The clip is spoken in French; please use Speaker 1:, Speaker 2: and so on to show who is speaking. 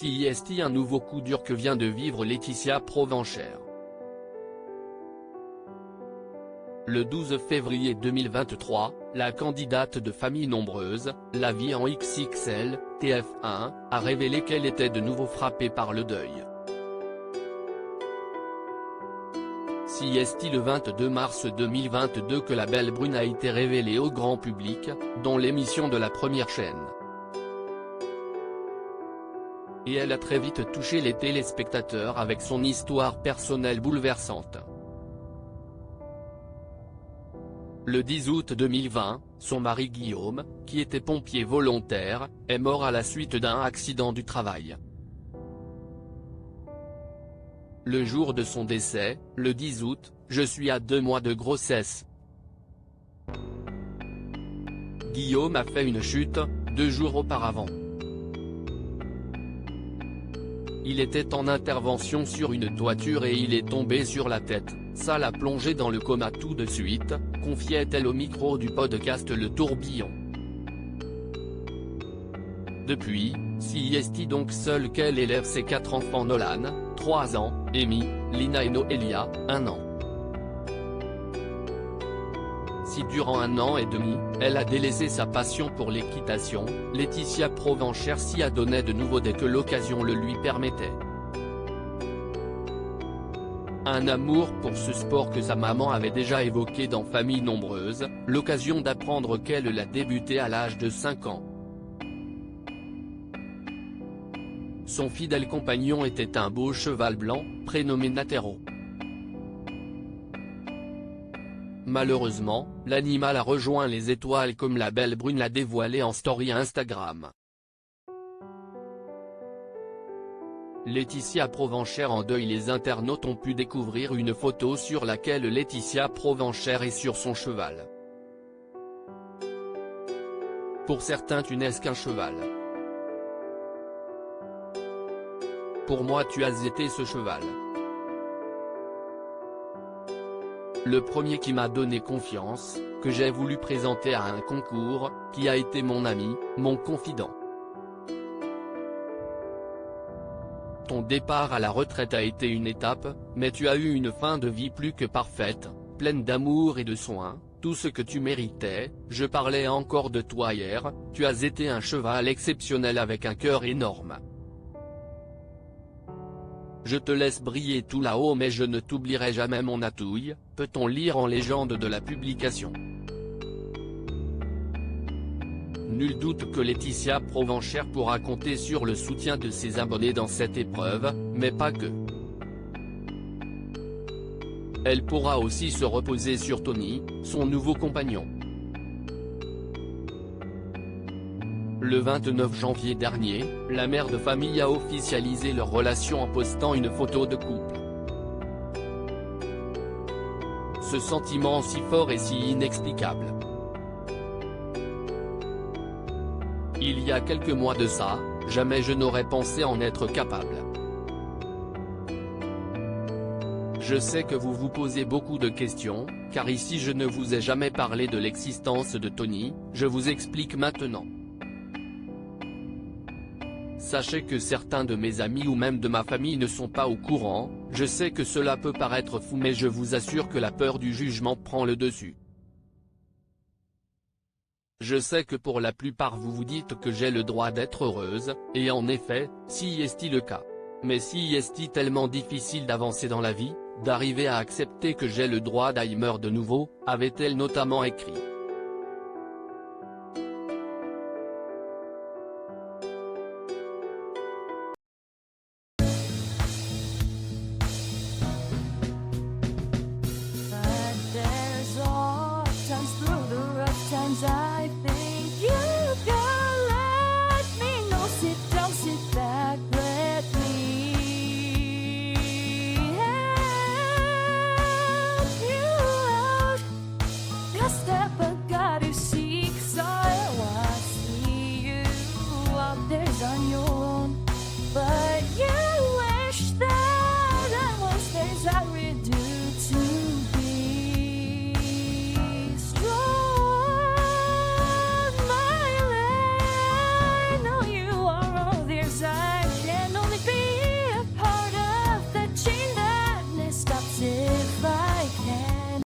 Speaker 1: Si est un nouveau coup dur que vient de vivre Laetitia Provencher. Le 12 février 2023, la candidate de famille nombreuse, la vie en XXL, TF1, a révélé qu'elle était de nouveau frappée par le deuil. Si est le 22 mars 2022 que la belle brune a été révélée au grand public, dans l'émission de la première chaîne. Et elle a très vite touché les téléspectateurs avec son histoire personnelle bouleversante. Le 10 août 2020, son mari Guillaume, qui était pompier volontaire, est mort à la suite d'un accident du travail. Le jour de son décès, le 10 août, je suis à 2 mois de grossesse. Guillaume a fait une chute, 2 jours auparavant. Il était en intervention sur une toiture et il est tombé sur la tête, ça l'a plongé dans le coma tout de suite, confiait-elle au micro du podcast Le Tourbillon. Depuis, si est donc seule qu'elle élève ses 4 enfants Nolan, 3 ans, Amy, Lina et Noélia, 1 an. Si durant 1 an et demi, elle a délaissé sa passion pour l'équitation, Laetitia Provencher s'y adonnait de nouveau dès que l'occasion le lui permettait. Un amour pour ce sport que sa maman avait déjà évoqué dans Famille nombreuse, l'occasion d'apprendre qu'elle l'a débuté à l'âge de 5 ans. Son fidèle compagnon était un beau cheval blanc, prénommé Natero. Malheureusement, l'animal a rejoint les étoiles comme la belle brune l'a dévoilé en story Instagram. Laetitia Provencher en deuil. Les internautes ont pu découvrir une photo sur laquelle Laetitia Provencher est sur son cheval. Pour certains tu n'es qu'un cheval. Pour moi tu as été ce cheval. Le premier qui m'a donné confiance, que j'ai voulu présenter à un concours, qui a été mon ami, mon confident. Ton départ à la retraite a été une étape, mais tu as eu une fin de vie plus que parfaite, pleine d'amour et de soins, tout ce que tu méritais. Je parlais encore de toi hier, tu as été un cheval exceptionnel avec un cœur énorme. Je te laisse briller tout là-haut mais je ne t'oublierai jamais mon atouille, peut-on lire en légende de la publication. Nul doute que Laetitia Provencher pourra compter sur le soutien de ses abonnés dans cette épreuve, mais pas que. Elle pourra aussi se reposer sur Tony, son nouveau compagnon. Le 29 janvier dernier, la mère de famille a officialisé leur relation en postant une photo de couple. Ce sentiment si fort et si inexplicable. Il y a quelques mois de ça, jamais je n'aurais pensé en être capable. Je sais que vous vous posez beaucoup de questions, car ici je ne vous ai jamais parlé de l'existence de Tony, je vous explique maintenant. Sachez que certains de mes amis ou même de ma famille ne sont pas au courant, je sais que cela peut paraître fou mais je vous assure que la peur du jugement prend le dessus. Je sais que pour la plupart vous vous dites que j'ai le droit d'être heureuse, et en effet, si est-il le cas. Mais si est-il tellement difficile d'avancer dans la vie, d'arriver à accepter que j'ai le droit d'Alzheimer de nouveau, avait-elle notamment écrit.